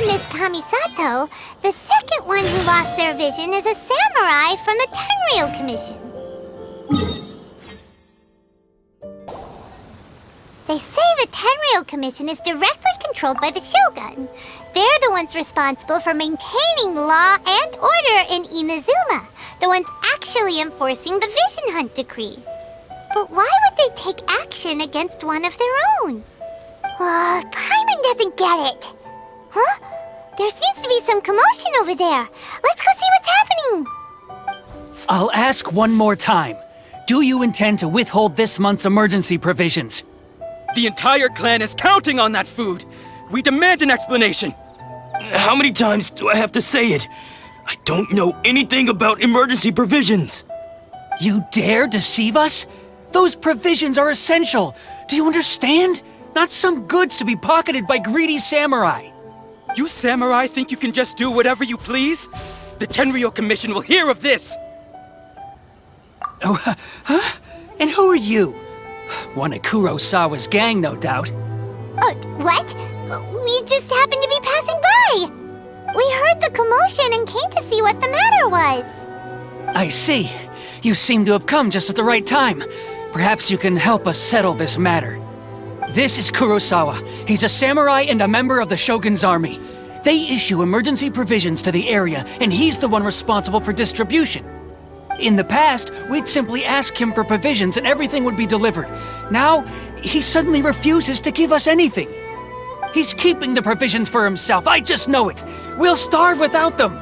to Miss Kamisato, the second one who lost their vision is a samurai from the Tenryou Commission. They say the Tenryou Commission is directly controlled by the Shogun. They're the ones responsible for maintaining law and order in Inazuma, the ones actually enforcing the Vision Hunt Decree. But why would they take action against one of their own? Paimon doesn't get it. Huh? There seems to be some commotion over there. Let's go see what's happening. I'll ask one more time. Do you intend to withhold this month's emergency provisions? The entire clan is counting on that food! We demand an explanation! How many times do I have to say it? I don't know anything about emergency provisions! You dare deceive us? Those provisions are essential! Do you understand? Not some goods to be pocketed by greedy samurai! You samurai think you can just do whatever you please? The Tenryou Commission will hear of this! Oh, huh? And who are you? One of Kurosawa's gang, no doubt. What? We just happened to be passing by. We heard the commotion and came to see what the matter was. I see. You seem to have come just at the right time. Perhaps you can help us settle this matter. This is Kurosawa. He's a samurai and a member of the Shogun's army. They issue emergency provisions to the area, and he's the one responsible for distribution. In the past, we'd simply ask him for provisions and everything would be delivered. Now, he suddenly refuses to give us anything. He's keeping the provisions for himself, I just know it. We'll starve without them.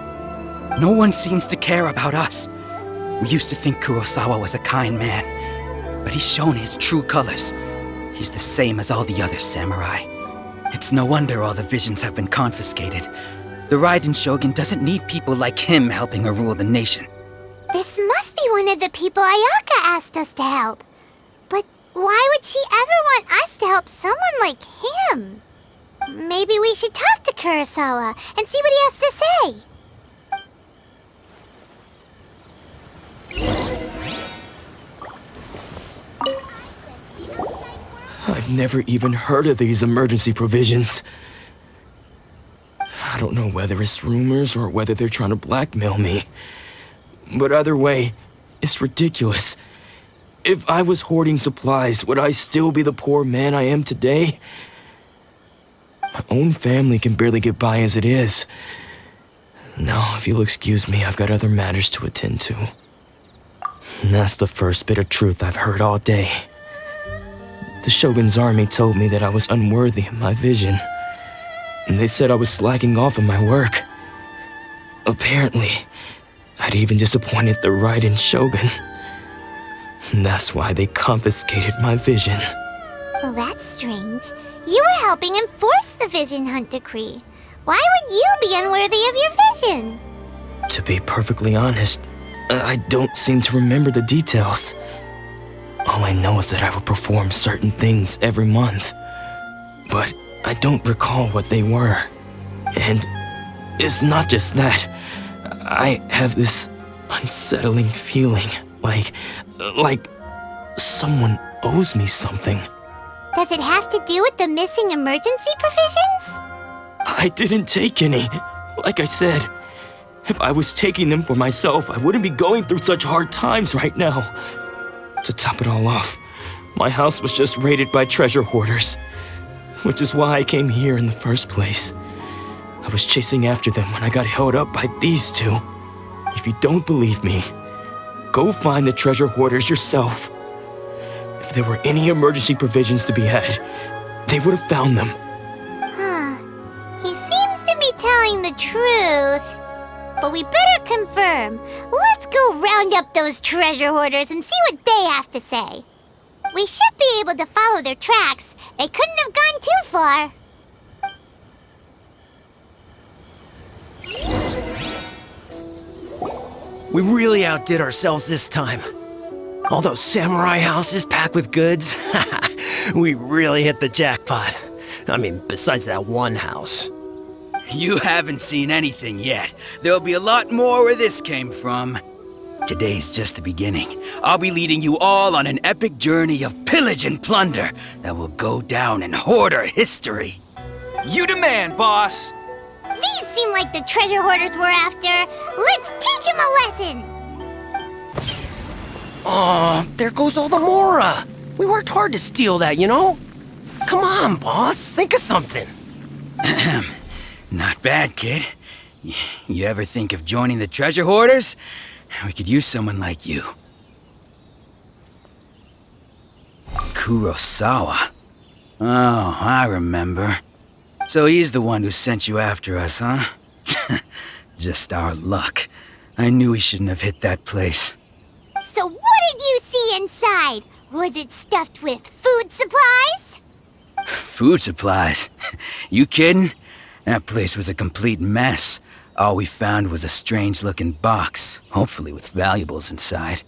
No one seems to care about us. We used to think Kurosawa was a kind man, but he's shown his true colors. He's the same as all the other samurai. It's no wonder all the visions have been confiscated. The Raiden Shogun doesn't need people like him helping her rule the nation. This must be one of the people Ayaka asked us to help. But why would she ever want us to help someone like him? Maybe we should talk to Kurosawa and see what he has to say. I've never even heard of these emergency provisions. I don't know whether it's rumors or whether they're trying to blackmail me. But either way, it's ridiculous. If I was hoarding supplies, would I still be the poor man I am today? My own family can barely get by as it is. Now, if you'll excuse me, I've got other matters to attend to. And that's the first bit of truth I've heard all day. The Shogun's army told me that I was unworthy of my vision. And they said I was slacking off in my work. Apparently, I'd even disappointed the Raiden Shogun. And that's why they confiscated my vision. Well, that's strange. You were helping enforce the Vision Hunt Decree. Why would you be unworthy of your vision? To be perfectly honest, I don't seem to remember the details. All I know is that I would perform certain things every month. But I don't recall what they were. And it's not just that. I have this unsettling feeling, like someone owes me something. Does it have to do with the missing emergency provisions? I didn't take any. Like I said, if I was taking them for myself, I wouldn't be going through such hard times right now. To top it all off, my house was just raided by treasure hoarders, which is why I came here in the first place. I was chasing after them when I got held up by these two. If you don't believe me, go find the treasure hoarders yourself. If there were any emergency provisions to be had, they would have found them. He seems to be telling the truth. But we better confirm. Let's go round up those treasure hoarders and see what they have to say. We should be able to follow their tracks. They couldn't have gone too far. We really outdid ourselves this time. All those samurai houses packed with goods, we really hit the jackpot. I mean, besides that one house. You haven't seen anything yet. There'll be a lot more where this came from. Today's just the beginning. I'll be leading you all on an epic journey of pillage and plunder that will go down in hoarder history. You demand, boss! These seem like the treasure hoarders we're after. Let's teach them a lesson! Oh, there goes all the Mora. We worked hard to steal that, you know? Come on, boss. Think of something. Not bad, kid. You ever think of joining the treasure hoarders? We could use someone like you. Kurosawa. Oh, I remember. So he's the one who sent you after us, huh? Just our luck. I knew he shouldn't have hit that place. So what did you see inside? Was it stuffed with food supplies? Food supplies? You kidding? That place was a complete mess. All we found was a strange-looking box, hopefully with valuables inside.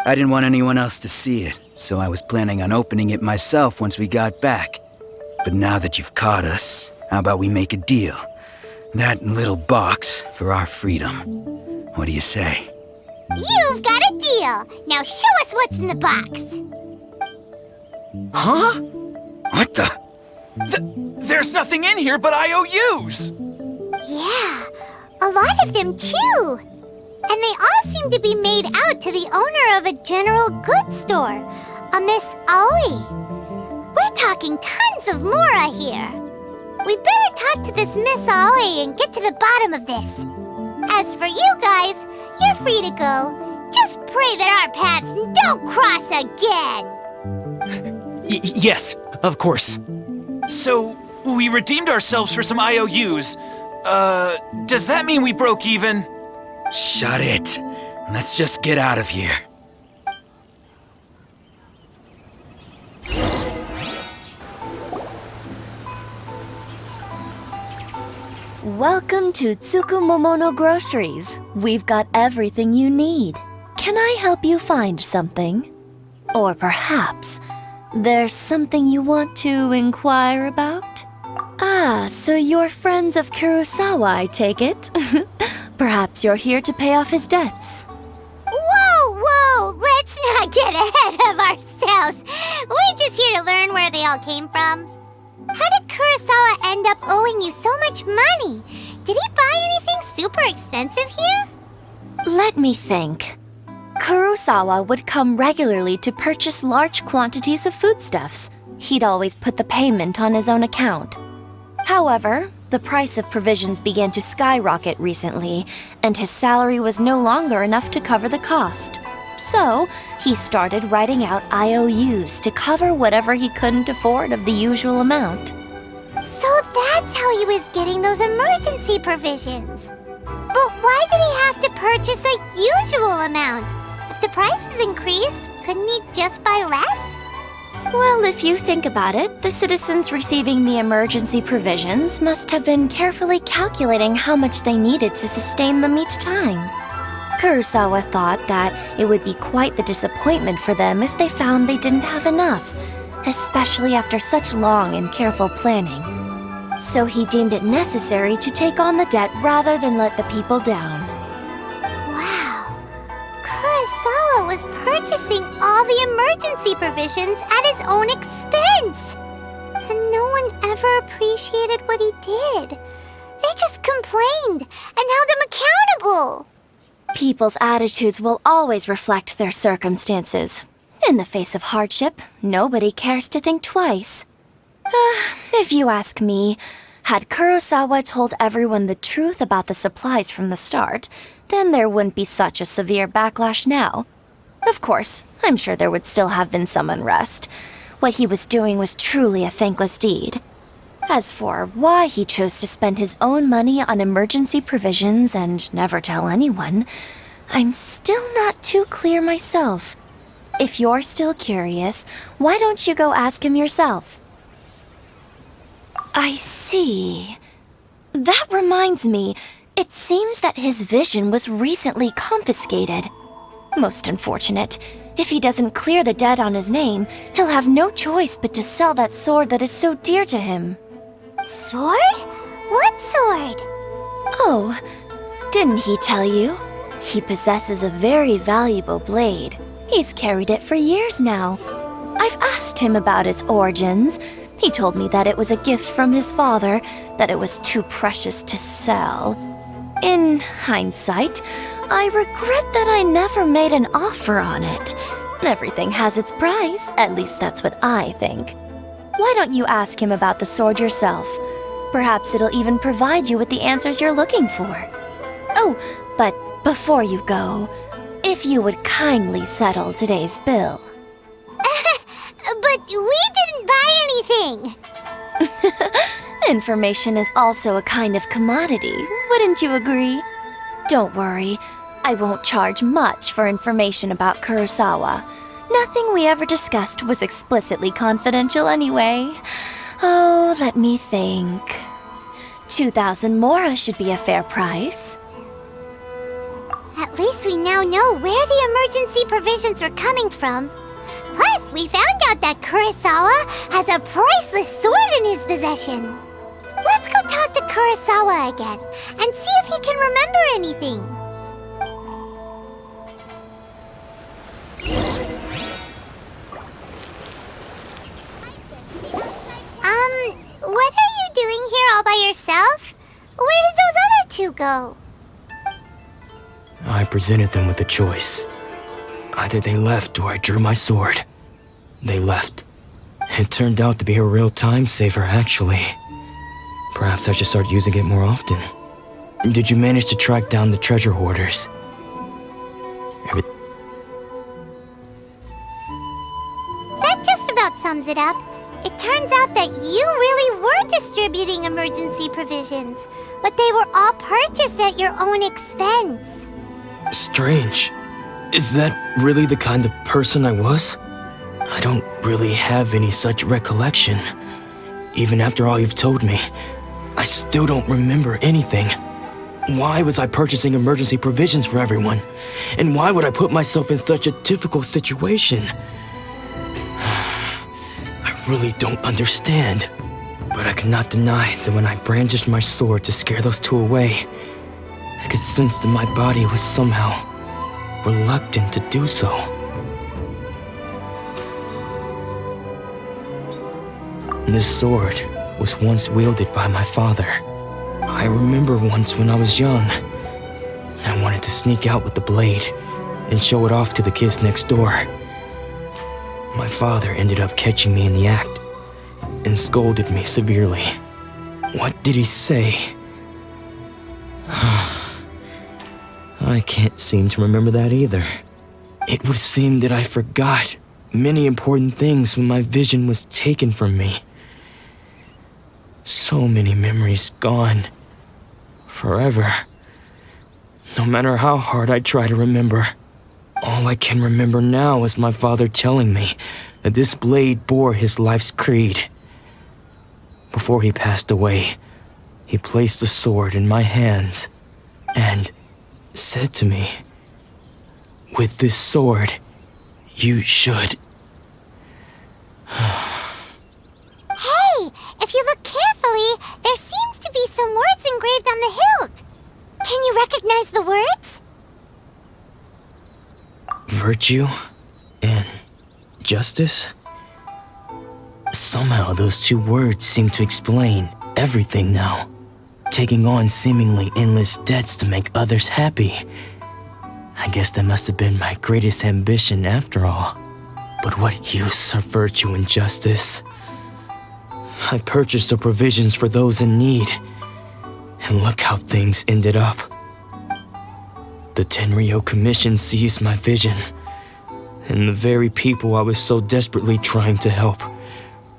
I didn't want anyone else to see it, so I was planning on opening it myself once we got back. But now that you've caught us, how about we make a deal? That little box for our freedom. What do you say? You've got a deal. Now show us what's in the box. Huh? What the? There's nothing in here but IOUs! Yeah, a lot of them too. And they all seem to be made out to the owner of a general goods store, a Miss Aoi. We're talking tons of Mora here. We better talk to this Miss Aoi and get to the bottom of this. As for you guys, you're free to go. Just pray that our paths don't cross again. Yes, of course. So, we redeemed ourselves for some IOUs. Does that mean we broke even? Shut it. Let's just get out of here. Welcome to Tsukumomono Groceries. We've got everything you need. Can I help you find something? Or perhaps there's something you want to inquire about? Ah, so you're friends of Kurosawa, I take it. Perhaps you're here to pay off his debts. Whoa! Let's not get ahead of ourselves. We're just here to learn where they all came from. How did Kurosawa end up owing you so much money? Did he buy anything super expensive here? Let me think. Kurosawa would come regularly to purchase large quantities of foodstuffs. He'd always put the payment on his own account. However, the price of provisions began to skyrocket recently, and his salary was no longer enough to cover the cost. So, he started writing out IOUs to cover whatever he couldn't afford of the usual amount. So that's how he was getting those emergency provisions. But why did he have to purchase a usual amount? If the prices increased, couldn't he just buy less? Well, if you think about it, the citizens receiving the emergency provisions must have been carefully calculating how much they needed to sustain them each time. Kurosawa thought that it would be quite the disappointment for them if they found they didn't have enough, especially after such long and careful planning. So he deemed it necessary to take on the debt rather than let the people down. Wow. Kurosawa was purchasing all the emergency provisions at his own expense. And no one ever appreciated what he did. They just complained and held him accountable. People's attitudes will always reflect their circumstances. In the face of hardship, nobody cares to think twice. If you ask me, had Kurosawa told everyone the truth about the supplies from the start, then there wouldn't be such a severe backlash now. Of course, I'm sure there would still have been some unrest. What he was doing was truly a thankless deed. As for why he chose to spend his own money on emergency provisions and never tell anyone, I'm still not too clear myself. If you're still curious, why don't you go ask him yourself? I see. That reminds me, it seems that his vision was recently confiscated. Most unfortunate. If he doesn't clear the debt on his name, he'll have no choice but to sell that sword that is so dear to him. Sword? What sword? Oh, didn't he tell you? He possesses a very valuable blade. He's carried it for years now. I've asked him about its origins. He told me that it was a gift from his father, that it was too precious to sell. In hindsight, I regret that I never made an offer on it. Everything has its price, at least that's what I think. Why don't you ask him about the sword yourself? Perhaps it'll even provide you with the answers you're looking for. Oh, but before you go, if you would kindly settle today's bill. But we didn't buy anything! Information is also a kind of commodity, wouldn't you agree? Don't worry, I won't charge much for information about Kurosawa. Nothing we ever discussed was explicitly confidential anyway. Oh, let me think. 2,000 mora should be a fair price. At least we now know where the emergency provisions are coming from. Plus, we found out that Kurosawa has a priceless sword in his possession. Let's go talk to Kurosawa again and see if he can remember anything. What are you doing here all by yourself? Where did those other two go? I presented them with a choice. Either they left or I drew my sword. They left. It turned out to be a real time saver, actually. Perhaps I should start using it more often. Did you manage to track down the treasure hoarders? That just about sums it up. It turns out that you really were distributing emergency provisions, but they were all purchased at your own expense. Strange. Is that really the kind of person I was? I don't really have any such recollection. Even after all you've told me, I still don't remember anything. Why was I purchasing emergency provisions for everyone? And why would I put myself in such a difficult situation? I really don't understand. But I cannot deny that when I brandished my sword to scare those two away, I could sense that my body was somehow reluctant to do so. This sword was once wielded by my father. I remember once when I was young, I wanted to sneak out with the blade and show it off to the kids next door. My father ended up catching me in the act and scolded me severely. What did he say? I can't seem to remember that either. It would seem that I forgot many important things when my vision was taken from me. So many memories gone. Forever. No matter how hard I try to remember, all I can remember now is my father telling me that this blade bore his life's creed. Before he passed away, he placed the sword in my hands and said to me, "With this sword, you should..." Hey, if you look carefully, there seems to be some words engraved on the hilt. Can you recognize the words? Virtue and justice? Somehow those two words seem to explain everything now. Taking on seemingly endless debts to make others happy. I guess that must have been my greatest ambition after all. But what use are virtue and justice? I purchased the provisions for those in need, and look how things ended up. The Tenryo Commission seized my vision, and the very people I was so desperately trying to help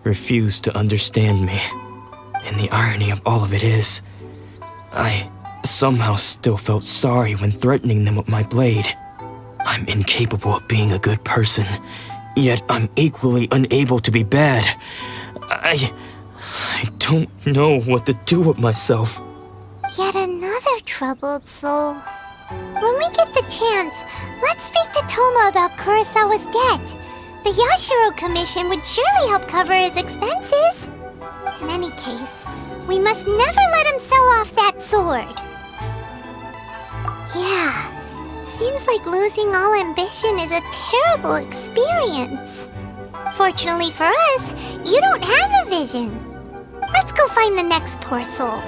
refused to understand me. And the irony of all of it is, I somehow still felt sorry when threatening them with my blade. I'm incapable of being a good person, yet I'm equally unable to be bad. I don't know what to do with myself. Yet another troubled soul. When we get the chance, let's speak to Toma about Kurosawa's debt. The Yashiro Commission would surely help cover his expenses. In any case, we must never let him sell off that sword. Yeah, seems like losing all ambition is a terrible experience. Fortunately for us, You don't have a vision. Let's go find the next poor soul.